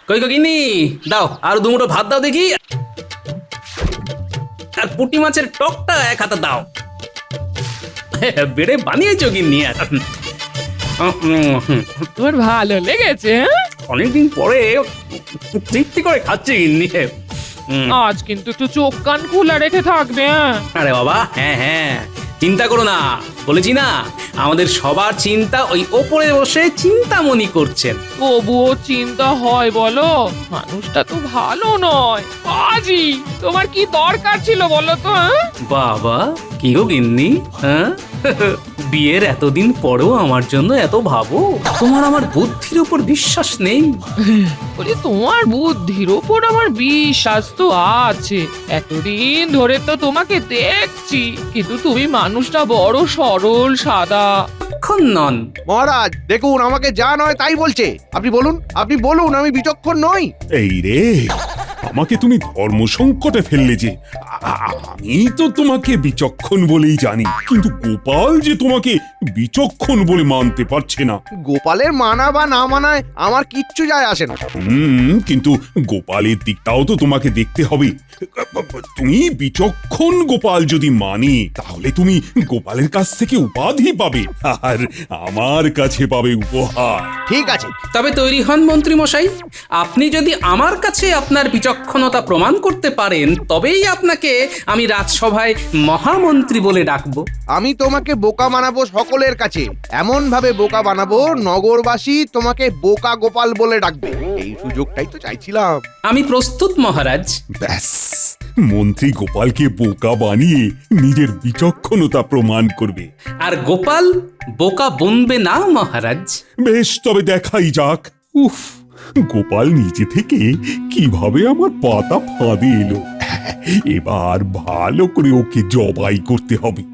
কই কই গিন্নি, দাও আর দুমুঠো ভাত দাও দেখি, আর পুঁটি মাছের টকটা এক হাতে দাও। বেড়ে বানিয়েছো গিন্নি। তোর ভালো লেগেছে? অনেকদিন পরে তৃপ্তি করে খাচ্ছি গিন্নি। আজ কিন্তু একটু চোখ কান খোলা রেখে থাকবে। আরে বাবা, হ্যাঁ হ্যাঁ, চিন্তা করো না, বলেছি না আমাদের সবার চিন্তা ওই ওপরে বসে চিন্তামণি করছেন। তবুও চিন্তা হয় বলো? মানুষটা তো ভালো নয়। আজি তোমার কি দরকার ছিল বলো তো? বাবা, কি গো গিন্নি, হ্যাঁ? বিয়ের এতদিন পরেও আমার জন্য এত ভাবো? তোমার আমার বুদ্ধির উপর বিশ্বাস নেই? বলি তোমার বুদ্ধির ওপর আমার বিশ্বাস তো আছে। এতদিন ধরে তো তোমাকে দেখছি, কিন্তু তুমি মানুষটা বড় সরল সাদা। বিচক্ষণ নন। মহারাজ দেখুন, আমাকে যা নয় তাই বলছে। আপনি বলুন আমি বিচক্ষণ নই। এই রে, আমাকে তুমি ধর্ম সংকটে ফেললে যে। আমি তো তোমাকে বিচক্ষণ বলেই জানি, কিন্তু গোপাল যে তোমাকে বিচক্ষণ বলে মানতে পারছে না। গোপালের মানা বা না মানায় আমার কিচ্ছু যায় আসে না। কিন্তু গোপালের দিকটাও তো তোমাকে দেখতে হবে। তুমি বিচক্ষণ গোপাল যদি মানে, তাহলে তুমি গোপালের কাছ থেকে উপাধি পাবে, আর আমার কাছে পাবে উপহার। ঠিক আছে, তবে তৈরি হন মন্ত্রী মশাই। আপনি যদি আমার কাছে আপনার বিচক্ষণতা প্রমাণ করতে পারেন, তবেই আপনাকে আমি রাজসভায় মহামন্ত্রী বলে ডাকবো। আমি তোমাকে বোকা বানাবো সকলের কাছে, এমন ভাবে বোকা বানাবো নগরবাসী তোমাকে বোকা গোপাল বলে ডাকবে। এই সুযোগটাই তো চাইছিলাম। আমি প্রস্তুত মহারাজ। ব্যাস, মন্ত্রী গোপালকে বোকা বানিয়ে নিজের বিচক্ষণতা প্রমাণ করবে। আর গোপাল বোকা বনবে না মহারাজ। বেশ, তবে দেখাই যাক। উফ, গোপাল নিজে থেকে কিভাবে আমার পাতা ফাঁদে এলো। এবার ভালো করে ওকে জবাই করতে হবে।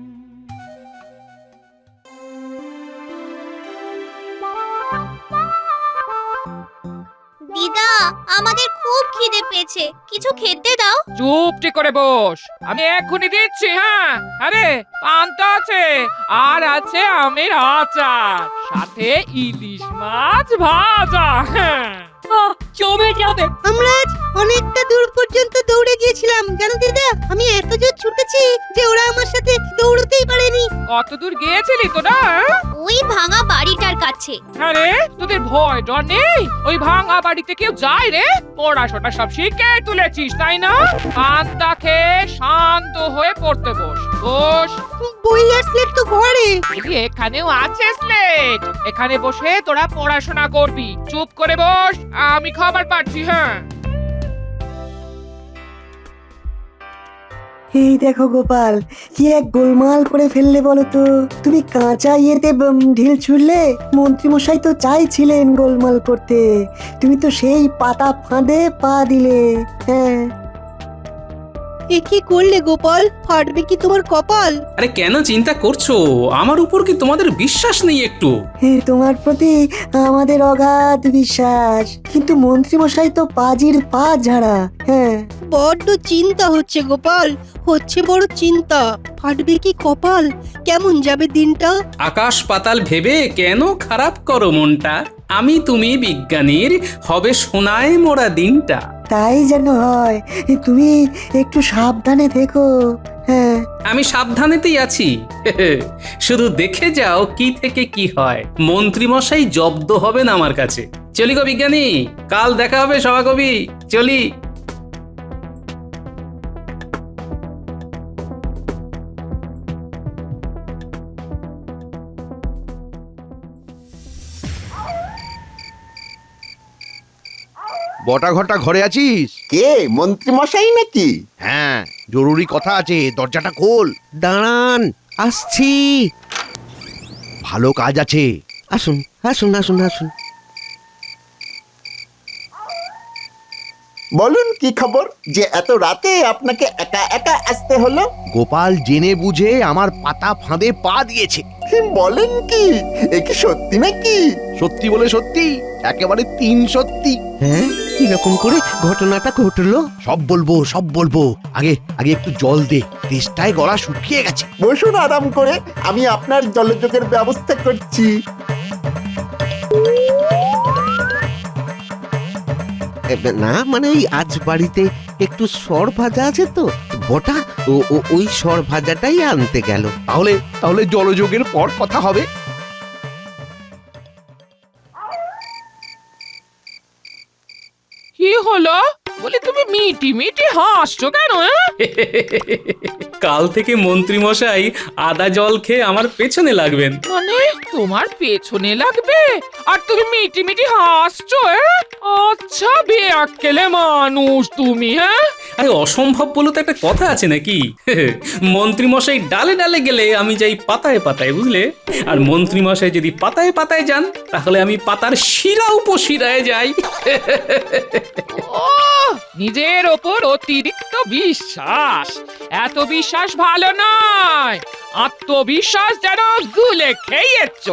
দিদা, আমাদের খুব খিদে পেয়েছে, কিছু খেতে দাও। চুপটি করে বস, আমি এক্ষুনি দিচ্ছি। হ্যাঁ, আরে পান্তা আছে, আর আছে আমের আচার, সাথে ইলিশ মাছ ভাজা। হ্যাঁ, জমে যাবে। আমরা আজ অনেকটা দূর পর্যন্ত দৌড়ে গিয়েছিলাম জানো দিদা। আমি এত জোর ছুটেছি যে ওরা আমার সাথে দৌড়তেই পারেনি। কত দূর গিয়েছিলি তোরা? ওই ভাঙা বাড়িটার কাছে। আরে তোদের ভয় ডর নেই? ওই ভাঙা বাড়িতে কেউ যায় রে? পড়াশোনা সব শিখে তুলেছিস তাই না? পান্তা খেয়ে শান্ত হয়ে পড়তে বস। বস। বই আর স্লেট তো ঘরে। এখানেও আছে স্লেট, এখানে বসে তোরা পড়াশোনা করবি। চুপ করে বস, আমি খাবার পাচ্ছি। হ্যাঁ, এই দেখো গোপাল, কি এক গোলমাল করে ফেললে বলো তো। তুমি কাঁচা ইয়েতে ঢিল ছুড়লে, মন্ত্রীমশাই তো চাইছিলেন গোলমাল করতে, তুমি তো সেই পাতা ফাঁদে পা দিলে। হ্যাঁ, এ কি করলে গোপাল? ফাটবে কি তোমার কপাল? আরে কেন চিন্তা করছো? আমার উপর কি তোমাদের বিশ্বাস নেই একটু? তোমার প্রতি আমাদের অগাধ বিশ্বাস, কিন্তু মন্ত্রীমশাই তো পাজির পা ঝাড়া। হ্যাঁ, বড্ড চিন্তা হচ্ছে গোপাল, হচ্ছে বড় চিন্তা। ফাটবে কি কপাল? কেমন যাবে দিনটা? আকাশ পাতাল ভেবে কেন খারাপ করো মনটা? আমি তুমি বিজ্ঞানীর হবে সোনায় মোড়া দিনটা। তাই যেন হয়। তুমি একটু সাবধানে থেকো। হ্যাঁ, আমি সাবধানেতেই আছি। শুধু দেখে যাও কি থেকে কি হয়। মন্ত্রী মশাই জব্দ হবেন আমার কাছে। চলি গো বিজ্ঞানী, কাল দেখা হবে সভাকবি। চলি। বটা ঘটা ঘরে আছিস? কে, মন্ত্রী মশাই নাকি? হ্যাঁ, জরুরি কথা আছে, দরজাটা খোল। দাঁড়ান, আসছি। ভালো কাজ আছে। আসুন আসুন আসুন আসুন। বলুন কি খবর যে এত রাতে আপনাকে একা একা আসতে হলো? গোপাল জেনে বুঝে আমার পাতা ফাঁদে পা দিয়েছে। বলেন কি, এ কি সত্যি নাকি? সত্যি বলে সত্যি, একেবারে 3 সত্যি। হ্যাঁ, কিরকম করে ঘটনাটা ঘটলো? সব বলবো। আগে একটু জল দে, তেষ্টায় গলা শুকিয়ে গেছে। বসুন আরাম করে, আমি আপনার জলযোগের ব্যবস্থা করছি। না মানে ওই আজ বাড়িতে একটু সর ভাজা আছে তো বটা, ওই সর ভাজাটাই আনতে গেল। তাহলে তাহলে জলযোগের পর কথা হবে। কি হলো? বলি তুমি মিটি মিটি হাসছো কেন? কাল থেকে মন্ত্রী মশাই আদা জল খেয়ে আমার পেছনে লাগবেন। মানে তোমার পেছনে লাগবে আর তুমি মিটি মিটি হাসছো? আচ্ছা বেয়াক্কেলে মানুষ তুমি। হ্যাঁ আরে অসম্ভব বলে তো একটা কথা আছে নাকি? মন্ত্রী মশাই ডালে ডালে গেলে আমি যাই পাতায় পাতায়, বুঝলে? আর মন্ত্রী মশাই যদি পাতায় পাতায় যান তাহলে আমি পাতার শিরা উপশিরায় যাই। ও নিজের ওপর অতিরিক্ত বিশ্বাস, এত বিশ্বাস ভালো নয়। আত্মবিশ্বাস যেন গুলে খেয়েছ।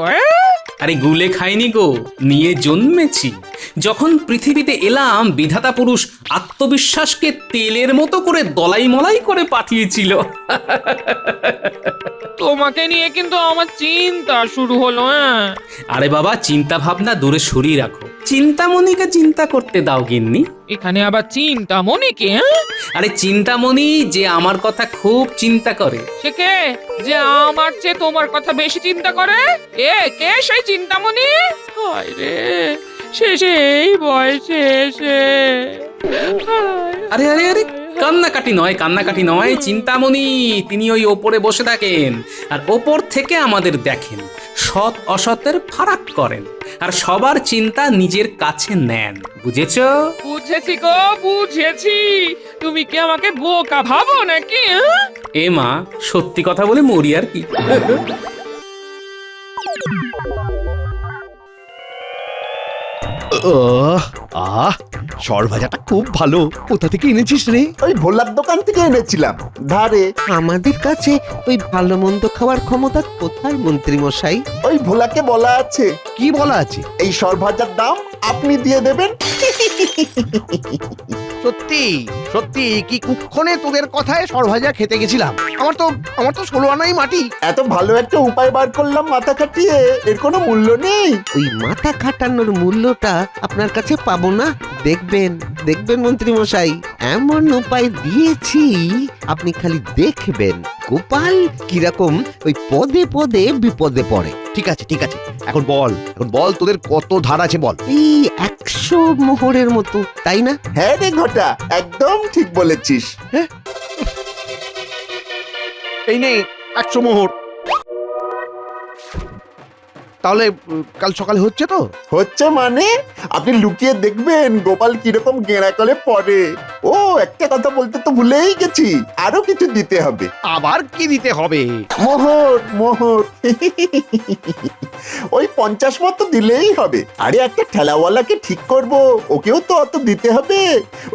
আরে গুলে খাইনি গো, নিয়ে জন্মেছি। যখন পৃথিবীতে এলাম বিধাতা পুরুষ আত্মবিশ্বাসকে তেলের মতো করে দলাই মলাই করে পাঠিয়েছিল। তোমাকে নিয়ে কিন্তু আমার চিন্তা শুরু হলো। আরে বাবা, চিন্তা ভাবনা দূরে সরিয়ে রাখো, চিন্তামণিকে চিন্তা করতে দাও গিন্নি। এখানে আবার চিন্তামণিকে? আরে চিন্তামণি যে আমার কথা খুব চিন্তা করে। সে কে যে আমার চেয়ে তোমার কথা বেশি চিন্তা করে? কে সেই চিন্তামণি? হায় রে, সেই বয়সে এসে। আরে আরে আরে, কান্নাকাটি নয়, কান্নাকাটি নয়। চিন্তামণি তিনি ওই ওপরে বসে থাকেন আর ওপর থেকে আমাদের দেখেন, সৎ অসতের ফারাক করেন আর সবার চিন্তা নিজের কাছে নেন। বুঝেছো? বুঝেছি গো, বুঝেছি। তুমি কি আমাকে বোকা ভাবো নাকি? এ মা, সত্যি কথা বলে মরি আর কি। সর ভাজাটা খুব ভালো। কোথা থেকে এনেছিস রে? ওই ভোলার দোকান থেকে এনেছিলাম ধারে। আমাদের কাছে ওই ভালো মন্দ খাওয়ার ক্ষমতা কোথায় মন্ত্রী মশাই? ওই ভোলাকে বলা আছে। কি বলা আছে? এই সর ভাজার দাম আপনি দিয়ে দেবেন। সত্যি সত্যি কি কুক্ষণে তোদের কথায় সর ভাজা খেতে গেছিলাম। আমার তো 16 আনাই মাটি। এত ভালো একটা উপায় বার করলাম মাথা খাটিয়ে, এর কোনো মূল্য নেই। ওই মাথা খাটানোর মূল্যটা আপনার কাছে পাবো না। দেখবেন দেখবেন মন্ত্রী মশাই, এমন উপায় দিয়েছি আপনি খালি দেখবেন গোপাল কিরকম ওই পদে পদে বিপদে পড়ে। ঠিক আছে ঠিক আছে, এখন বল তোদের কত ধার আছে বল। এই 100 মোহরের মতো, তাই না? হ্যাঁ রে ঘটা, একদম ঠিক বলেছিস। এই নে 100 মোহর। তাহলে কাল সকালে হচ্ছে তো? হচ্ছে মানে আপনি লুকিয়ে দেখবেন গোপাল কিরকম গেঁড়া করে পড়ে। ও একটা কথা বলতে তো ভুলেই গেছি, আরো কিছু দিতে হবে। আবার কি দিতে হবে? মোহর মোহর। ওই 50 মতো দিলেই হবে। আরে একটা ঠেলাওয়ালাকে ঠিক করব, ওকেও তো অত দিতে হবে।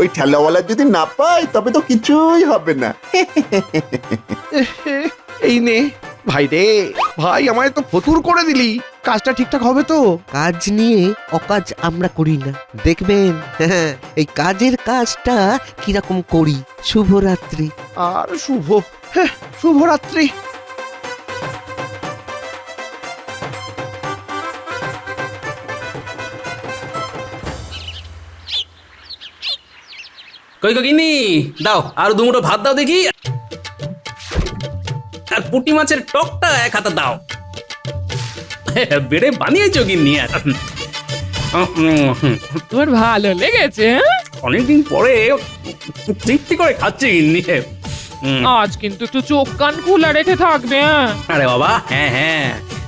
ওই ঠেলাওয়ালা যদি না পায় তবে তো কিছুই হবে না। এই নে ভাই রে, ভাই আমায় তো ফতুর করে দিলি। কাজটা ঠিকঠাক হবে তো? কাজ নিয়ে অকাজ আমরা করি না, দেখবেন। হ্যাঁ, এই কাজের কাজটা কিরকম করি। শুভরাত্রি। আর শুভরাত্রি। কই গো গিন্নি, দাও আর দুমুঠো ভাত দাও দেখি, আর পুঁটি মাছের টকটা 1 হাতা দাও। বেড়ে বানিয়েছো গিন্নি? তোমার ভালো লেগেছে? অনেকদিন পরে তৃপ্তি করে খাচ্ছি গিন্নি। আজ কিন্তু একটু চোখ কান খোলা রেখে থাকবে। আরে বাবা, হ্যাঁ হ্যাঁ,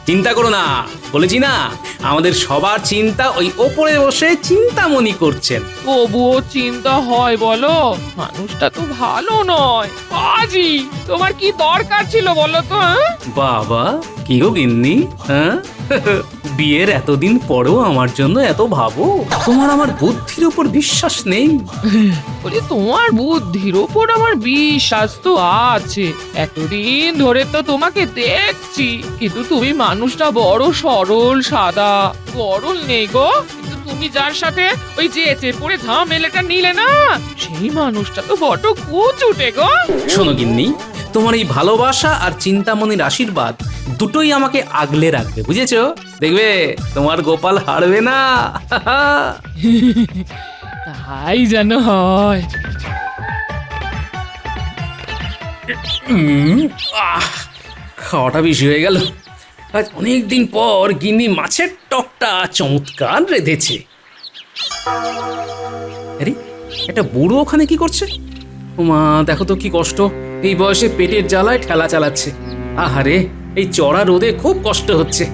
চিন্তা করো না, বলেছি না আমাদের সবার চিন্তা ওই ওপরে বসে চিন্তামণি করছেন। তবুও চিন্তা হয় বলো? মানুষটা তো ভালো নয়। আজই তোমার কি দরকার ছিল বলো তো? বাবা, কি গো গিন্নি, হ্যাঁ? বিয়ের এতদিন পরেও আমার জন্য এত ভাবো? তোমার আমার বুদ্ধির উপর বিশ্বাস নেই? বলি তোমার বুদ্ধির ওপর আমার বিশ্বাস তো আছে। এতদিন ধরে তো তোমাকে দেখছি, কিন্তু তুমি মানুষটা বড় সরল সাদা। গরল নেই গো, কিন্তু তুমি যার সাথে ওই যে পড়ে ঝামেলাটা নিলে না, সেই মানুষটা তো বড় কুচুটে গো। শোনো গিন্নি, তোমার এই ভালোবাসা আর চিন্তামণির আশীর্বাদ দুটোই আমাকে আগলে রাখবে, বুঝেছো? দেখবে তোমার গোপাল হারবে না। তাই যেন হয়। খাওয়াটা বেশি হয়ে গেল। আজ অনেক দিন পর গিন্নি মাছের টকটা চমৎকার রেঁধেছে। আরে একটা বুড়ো ওখানে কি করছে? ওমা, দেখো তো কি কষ্ট, এই বয়সে পেটের জ্বালায় ঠেলা চালাচ্ছে। আহারে, এই চড়া রোদে খুব কষ্ট হচ্ছে।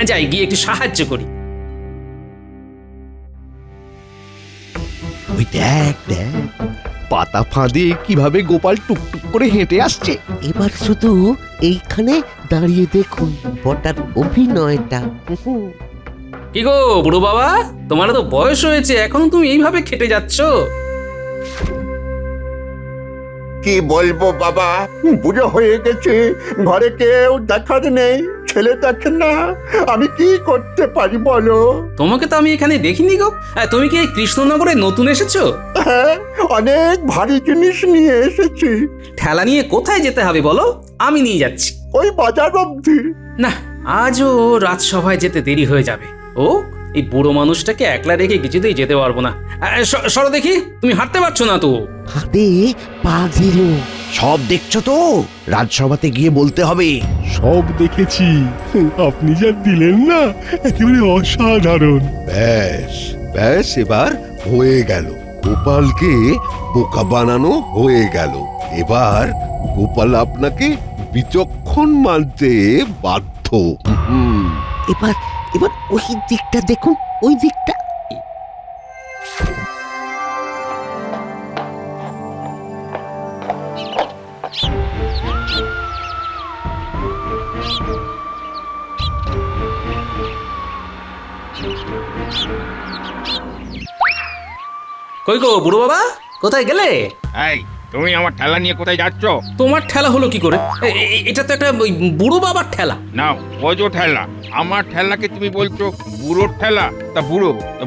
যাই গিয়ে একটু সাহায্য করি। ওই দেখ দেখ, পাতা ফাঁদে কিভাবে গোপাল টুকটুক করে হেঁটে আসছে। এবার শুধু এইখানে দাঁড়িয়ে দেখুন বটার অভিনয়টা। কি গো বুড়ো বাবা, তোমার তো বয়স হয়েছে, এখনো তুমি এইভাবে খেটে যাচ্ছ? কি বলবো বাবা, বুড়ো হয়ে গেছে, ঘরে কেউ দেখার নেই, ছেলে দেখে না, আমি কি করতে পারি বলো? তোমাকে তো আমি এখানে দেখিনি গো। তুমি কি এই কৃষ্ণনগরে নতুন এসেছো? হ্যাঁ, অনেক ভারী জিনিস নিয়ে এসেছি। ঠেলা নিয়ে কোথায় যেতে হবে বলো, আমি নিয়ে যাচ্ছি। ওই বাজার অবধি। না, আজও রাজসভায় যেতে দেরি হয়ে যাবে। ও, এই বুড়ো মানুষটাকে একলা রেখে কিছুতেই যেতে পারবো না। সরো দেখি, তুমি হাঁটতে পারছো না তো। হাতে পা দিল। সব দেখছো তো? রাজসভাতে গিয়ে বলতে হবে। সব দেখেছি, আপনি যা দিলেন না একেবারে অসাধারণ। ব্যাস ব্যাস, এবার হয়ে গেল, গোপালকে বোকা বানানো হয়ে গেল। এবার গোপাল আপনাকে বিচক্ষণ মানতে বাধ্য। এবার এবার ওই দিকটা দেখুন, ওই দিকটা। কই গো বুড়ো বাবা, কোথায় গেলে? এই, তুমি আমার ঠেলা নিয়ে কোথায় যাচ্ছ? তোমার ঠেলা হলো কি করে? এটা তো একটা ওই বুড়ো বাবার ঠেলা। নাও, বোঝো ঠেলা। আমার ঠেলাকে তুমি বলছো বুড়োর ঠেলা? তা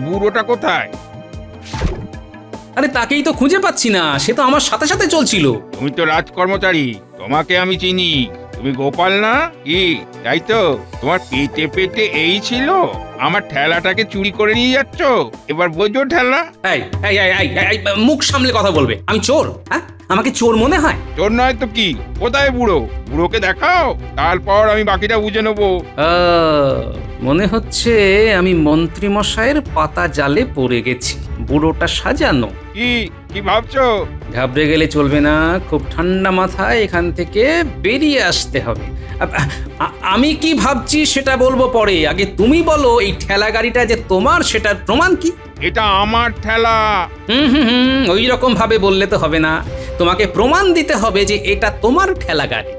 বুড়োটা কোথায়? আরে তাকেই তো খুঁজে পাচ্ছি না, সে তো আমার সাথে সাথে চলছিল। তুমি তো রাজকর্মচারী, তোমাকে আমি চিনি। তুমি গোপাল না কি? তাই তো, তোমার পেটে পেটে এই ছিল, আমার ঠেলাটাকে চুরি করে নিয়ে যাচ্ছ। এবার বোঝো ঠেলা। এই এই এই এই, এই, মুখ সামলে কথা বলবে। আমি চোর? হ্যাঁ, আমাকে চোর মনে হয়? চোর নয় তো কি? কোথায় বুড়ো? বুড়োকে দেখাও, তারপর আমি বাকিটা বুঝে নেবো। মনে হচ্ছে আমি মন্ত্রী মশাইয়ের পাতা জালে পড়ে গেছি। বুড়োটা সাজানো। কি কি ভাবছো? ঘাবড়ে গেলে চলবে না, খুব ঠান্ডা মাথায় এখান থেকে বেরিয়ে আসতে হবে। আমি কি ভাবছি সেটা বলবো পরে, আগে তুমি বলো এই ঠেলা গাড়িটা যে তোমার সেটার প্রমাণ কি? এটা আমার ঠেলা। ওই রকম ভাবে বললে তো হবে না, তোমাকে প্রমাণ দিতে হবে যে এটা তোমার ঠেলা গাড়ি।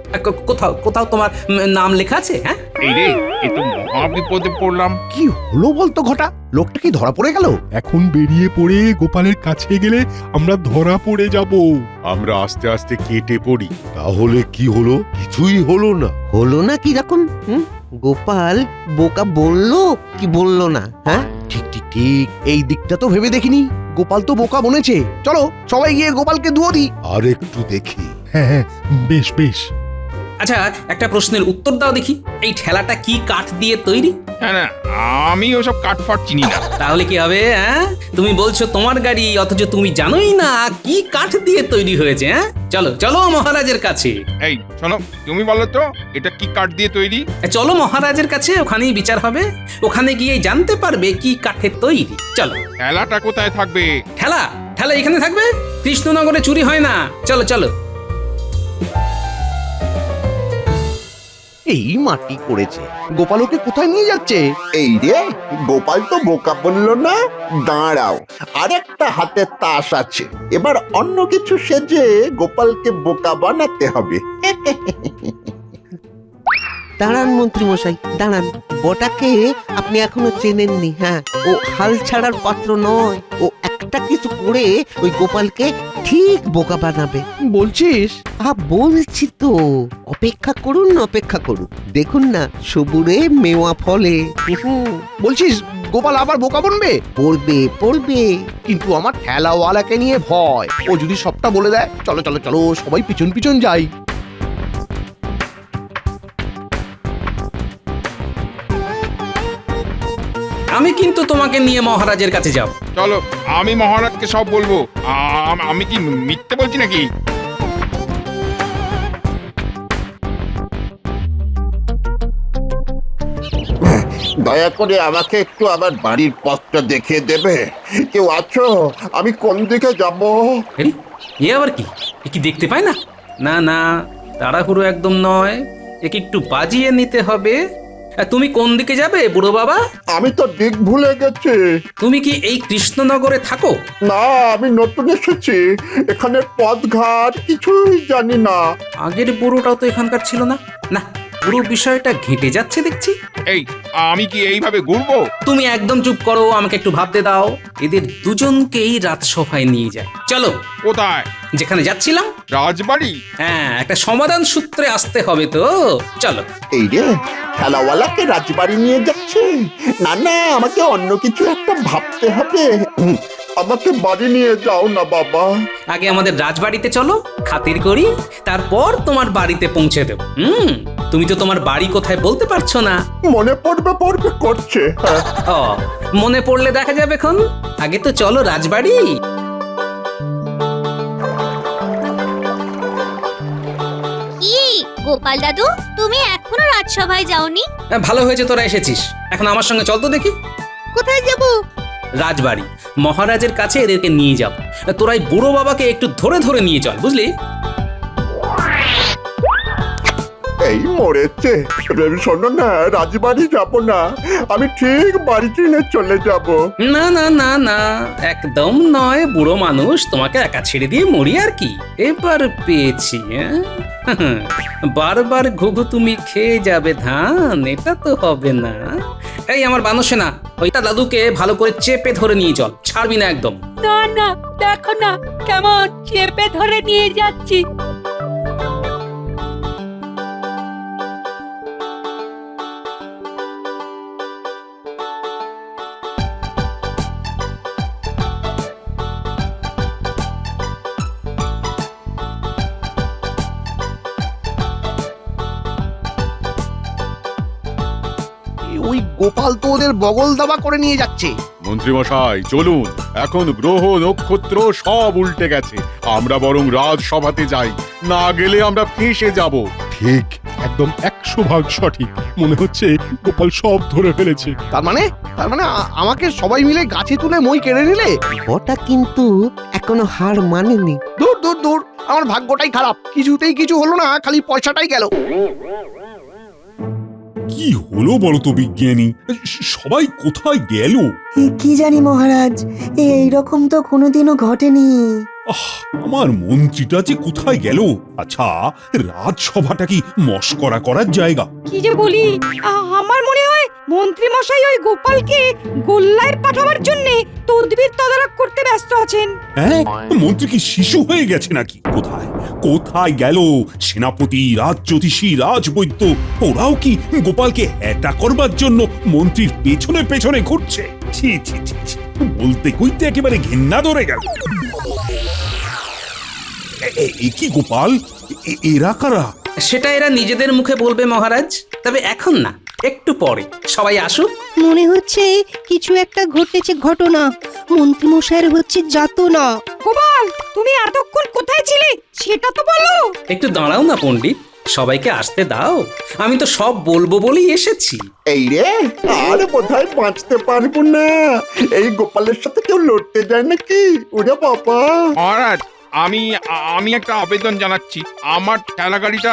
কোথাও কোথাও তোমার নাম লেখা আছে? হ্যাঁ, এই রে, এ তো মহা বিপদে পড়লাম। কি হলো বলতো ঘটা? লোকটা কি ধরা পড়ে গেল? এখন বেরিয়ে পড়ে গোপালের কাছে গেলে আমরা ধরা পড়ে যাব। আমরা আস্তে আস্তে কেটে পড়ি। তাহলে কি হলো? কিছুই হলো না। হলো না কিরকম? গোপাল বোকা বললো কি বললো না? হ্যাঁ, ঠিক ঠিক ঠিক, এই দিকটা তো ভেবে দেখিনি। গোপাল তো বোকা বনেছে। চলো সবাই গিয়ে গোপালকে দুয়ো দিই। আর একটু দেখি। হ্যাঁ হ্যাঁ, বেশ বেশ। আচ্ছা, একটা প্রশ্নের উত্তর দাও দেখি, এই ঠেলাটা কি কাঠ দিয়ে তৈরি? হ্যাঁ না, আমি ওসব কাঠফাট চিনি না। তাহলে কি হবে? হ্যাঁ, তুমি বলছো তোমার গাড়ি, অথচ তুমি জানোই না কি কাঠ দিয়ে তৈরি হয়েছে। হ্যাঁ, চলো চলো মহারাজের কাছে। এই শোনো, তুমি বলো তো এটা কি কাঠ দিয়ে তৈরি? চলো মহারাজের কাছে, ওখানেই বিচার হবে। ওখানে গিয়ে জানতে পারবে কি কাঠের তৈরি। চলো। ঠেলাটা কোথায় থাকবে? ঠেলা ঠেলা এখানে থাকবে, কৃষ্ণনগরে চুরি হয় না। চলো চলো। এই মাটি করেছে, গোপাল ওকে কোথায় নিয়ে যাচ্ছে? এই রে, গোপাল তো বোকা বললো না। দাঁড়াও, আরেকটা হাতে তাস আছে, এবার অন্য কিছু সেজে গোপালকে বোকা বানাতে হবে। দাঁড়ান মন্ত্রী মশাই, দাঁড়ান। বটাকে আপনি এখনো চেনেননি। হ্যাঁ, ও হাল ছাড়ার পাত্র নয়। ও একটা কিছু করে ওই গোপালকে ঠিক বোকা বানাবে। বলছিস? বলছি তো, অপেক্ষা করুন অপেক্ষা করুন, দেখুন না সবুরে মেওয়া ফলে। বলছিস গোপাল আবার বোকা বনবে? পড়বে পড়বে। কিন্তু আমার ঠেলাওয়ালাকে নিয়ে ভয়, ও যদি সবটা বলে দেয়। চলো চলো চলো, সবাই পিছন পিছন যাই। আমি কিন্তু তোমাকে নিয়ে মহারাজের কাছে যাব। চলো, আমি মহারাজকে সব বলবো। আমি কি মিথ্যে বলছি নাকি? দয়া করে আমাকে একটু আমার বাড়ির পথটা দেখিয়ে দেবে? কেউ আছো? আমি কোন দিকে যাব? আরে, এ আবার কি? এ কি দেখতে পায় না? না না, তাড়াহুড়ো একদম নয়, একে একটু বাজিয়ে নিতে হবে। তুমি কোন দিকে যাবে বুড়ো বাবা? আমি তো দিক ভুলে গেছি। তুমি কি এই কৃষ্ণনগরে থাকো? না, আমি নতুন এসেছি, এখানে পথঘাট কিছুই জানি না। আগের বুড়োটাও তো এখানকার ছিল না। না, পুরো বিষয়টা ঘেঁটে যাচ্ছে দেখছি। এই, আমি কি এইভাবে ঘুরবো? তুমি একদম চুপ করো, আমাকে একটু ভাবতে দাও। এদের দুজনকেই রাজসভায় নিয়ে যায়। চলো। কোথায়? যেখানে যাচ্ছিলাম। রাজবাড়ি? হ্যাঁ, একটা সমাধান সূত্রে আসতে হবে তো। চলো। এই রে, খেলাওয়ালাকে রাজবাড়ি নিয়ে যাচ্ছে। না না, আমাকে অন্য কিছু একটা ভাবতে হবে। আমাকে বাড়ি নিয়ে যাও না বাবা। আগে আমাদের রাজবাড়িতে চলো, খাতির করি, তারপর তোমার বাড়িতে পৌঁছে দেব। তুমি তো তোমার বাড়ি কোথায় বলতে পারছো না। মনে পড়বে করছে। ও, মনে পড়লে দেখা যাবে এখন। আগে তো চলো রাজবাড়ি। কি গোপাল দাদু, তুমি এখনো রাজসভায় যাওনি? ভালো হয়েছে তোরা এসেছিস। এখন আমার সঙ্গে চল তো দেখি। কোথায় যাব? রাজবাড়ি, মহারাজের কাছে এদেরকে নিয়ে যাব। তোরাই বুড়ো বাবাকে একটু ধরে ধরে নিয়ে চল, বুঝলি? এই মরেছে। শোনো না, রাজবাড়ি যাব না, আমি ঠিক বাড়ি ট্রেনে চলে যাব। না না না না, একদম নয়। বুড়ো মানুষ, তোমাকে একা ছেড়ে দিয়ে মরি আর কি। এবার পেয়েছি। বারবার ঘুঘু তুমি খেয়ে যাবে ধান, এটা তো হবে না। এই আমার বানসেনা, ওইটা দাদুকে ভালো করে চেপে ধরে নিয়ে চল, ছাড়বি না একদম। না না, দেখো না কেমন চেপে ধরে নিয়ে যাচ্ছি। ওই গোপাল তো ওদের বগল দাবা করে নিয়ে যাচ্ছে। মন্ত্রীমশাই চলুন, এখন গ্রহ নক্ষত্র সব উল্টে গেছে, আমরা বরং রাজসভাতে যাই, না গেলে আমরা ফেঁসে যাব। ঠিক, একদম 100% সঠিক। মনে হচ্ছে গোপাল সব ধরে ফেলেছে। তার মানে আমাকে সবাই মিলে গাছে তুলে মই কেড়ে নিলে? ওটা কিন্তু এখনো হার মানেনি। দূর দূর দূর, আমার ভাগ্যটাই খারাপ, কিছুতেই কিছু হলো না, খালি পয়সাটাই গেল। কি হলো বলো তো বিজ্ঞানী, সবাই কোথায় গেল? কি জানি মহারাজ, এইরকম তো কোনোদিনও ঘটেনি। আমার মন্ত্রীটা যে কোথায় গেল? আচ্ছা, রাজসভাটা কি মস্করা করার জায়গা? কি যে বলি, আমার মনে হয় মন্ত্রী মশাই ওই গোপালকে গোল্লায় পাঠাবার জন্য তদবির তদারক করতে ব্যস্ত আছেন। হ্যাঁ, মন্ত্রী কি শিশু হয়ে গেছে নাকি? কোথায় কোথায় গেল সেনাপতি, রাজজ্যোতিষী, রাজবৈদ্য? ওরাও কি গোপালকে হ্যাটা করবার জন্য মন্ত্রীর পেছনে পেছনে ঘুরছে? ছি ছি ছি ছি, বলতে কইতে একেবারে ঘেন্না ধরে গেল। এ কি গোপাল, এরা কারা? সেটা এরা নিজেদের মুখে বলবে মহারাজ, তবে এখন না, একটু পরে। সবাই আসুক। মনে হচ্ছে কিছু একটা ঘটেছে ঘটনা, মন্ত্রী মশাইয়ের হচ্ছে যাতনা। গোপাল, তুমি এতক্ষণ কোথায় ছিলে সেটা তো বলো। একটু দাঁড়াও না পণ্ডিত, সবাইকে আসতে দাও। আমি তো সব বলবো বলেই এসেছি। এই রে, আর বোধহয় বাঁচতে পারবো না। এই গোপালের সাথে কেউ লড়তে যায় নাকি? ওরে বাবা! মহারাজ, আমি একটা আবেদন জানাচ্ছি। আমার ঠেলা গাড়িটা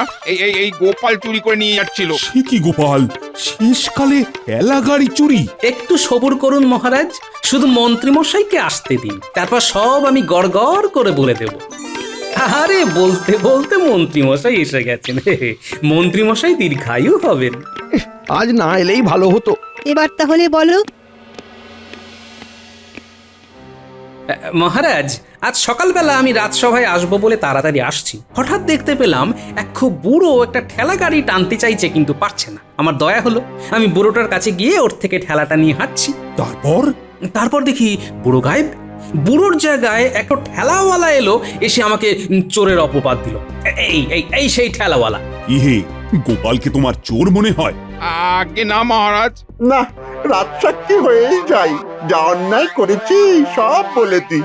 এই গোপাল চুরি করে নিয়ে যাচ্ছিল। সে কি গোপাল, শেষকালে এলা গাড়ি চুরি? একটু সবুর করুন মহারাজ, শুধু মন্ত্রী মশাইকে আসতে দিন, তারপর সব আমি গড়গড় করে বলে দেব। আরে বলতে বলতে মন্ত্রী মশাই এসে গেছেন। মন্ত্রী মশাই দীর্ঘায়ু হবেন। আজ না এলেই ভালো হতো। এবার তাহলে বলো। মহারাজ, আজ সকালবেলা আমি রাজসভায় আসবো বলে তাড়াতাড়ি আসছি, হঠাৎ দেখতে পেলাম এক খুব বুড়ো একটা ঠেলা গাড়ি টানতে চাইছে, কিন্তু পারছে না। আমার দয়া হলো, আমি বুড়োটার কাছে গিয়ে ওর থেকে ঠেলাটা নিয়ে হাঁটছি। তারপর দেখি বুড়ো গায়েব। বুড়োর জায়গায় একটা ঠেলাওয়ালা এলো, এসে আমাকে চোরের অপবাদ দিল। এই সেই ঠেলাওয়ালা। ইহে, গোপালকে তোমার চোর মনে হয়? আগে না মহারাজ, না, রাজসাক্ষী হয়েই যাই। যা অন্যায় করেছি সব বলে দি।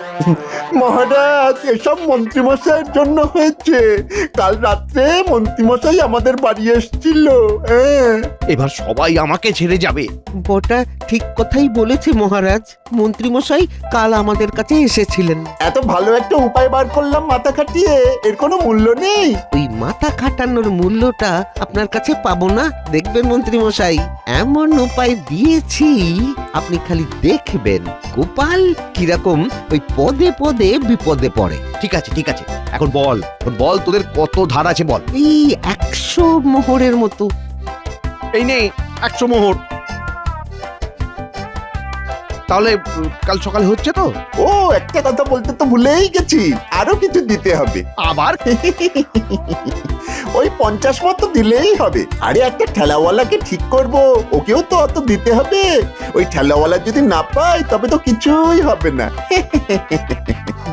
মহারাজ, এসব মন্ত্রীমশাইয়ের জন্য হয়েছে। কাল রাত্রে মন্ত্রীমশাই আমাদের বাড়ি এসেছিল। এবার সবাই আমাকে ছেড়ে যাবে। বটা ঠিক কথাই বলেছে মহারাজ। মন্ত্রীমশাই কাল আমাদের কাছে এসেছিলেন। এত ভালো একটা উপায় বার করলাম মাথা খাটিয়ে, এর কোনো মূল্য নেই। ওই মাথা খাটানোর মূল্যটা আপনার কাছে পাবো না, দেখবেন মন্ত্রীমশাই। এমন উপায় দিয়েছি আপনি খালি দেখবেন গোপাল কিরকম ওই পদে পদে বিপদে পড়ে। ঠিক আছে ঠিক আছে, এখন বল তোদের কত ধার আছে বল। এই 100 মোহরের মতো। এই নে 100 মোহর। তাহলে কাল সকালে হচ্ছে তো? ও, একটা কথা বলতে তো ভুলেই গেছি, আরো কিছু দিতে হবে। আবার? ওই 50 মতো দিলেই হবে। আরে একটা ঠেলাওয়ালাকে ঠিক করব, ওকেও তো অত দিতে হবে। ওই ঠেলাওয়ালা যদি না পায় তবে তো কিছুই হবে না।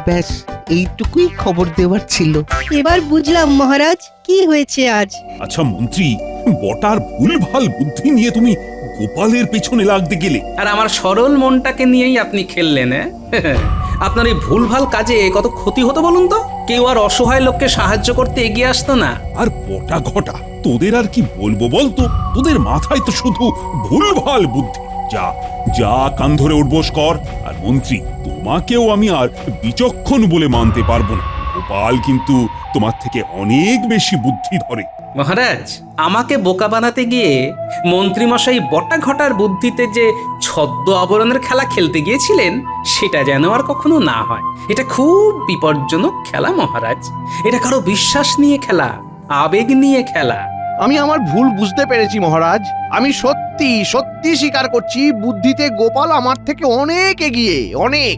ব্যাস এইটুকুই খবর দেওয়ার ছিল। এবার বুঝলাম মহারাজ কি হয়েছে আজ। আচ্ছা মন্ত্রী, বটার ভুলভাল বুদ্ধি নিয়ে তুমি গোপালের পেছনে লাগতে গেলে। আর আমার সরল মনটাকে নিয়েই আপনি খেললেন, হ্যাঁ? আপনার এই ভুলভাল কাজে কত ক্ষতি হতো বলুন তো? কেউ আর অসহায় লোককে সাহায্য করতে এগিয়ে আসতো না। আর বটা ঘটা, তোদের আর কি বলবো বলতো? তোদের মাথায় তো শুধু ভুলভাল বুদ্ধি। যা যা কান ধরে উঠবোস কর। আর মন্ত্রী, তোমাকেও আমি আর বিচক্ষণ বলে মানতে পারবো না। গোপাল কিন্তু তোমার থেকে অনেক বেশি বুদ্ধি ধরে। মহারাজ, আমাকে বোকা বানাতে গিয়ে মন্ত্রীমশাই বটা ঘটার বুদ্ধিতে যে ছদ্ম আবরণের খেলা খেলতে গিয়েছিলেন, সেটা যেন আর কখনো না হয়। এটা খুব বিপজ্জনক খেলা মহারাজ। এটা কারো বিশ্বাস নিয়ে খেলা, আবেগ নিয়ে খেলা। আমি আমার ভুল বুঝতে পেরেছি মহারাজ। আমি সত্যি স্বীকার করছি, বুদ্ধিতে গোপাল আমার থেকে অনেক এগিয়ে, অনেক।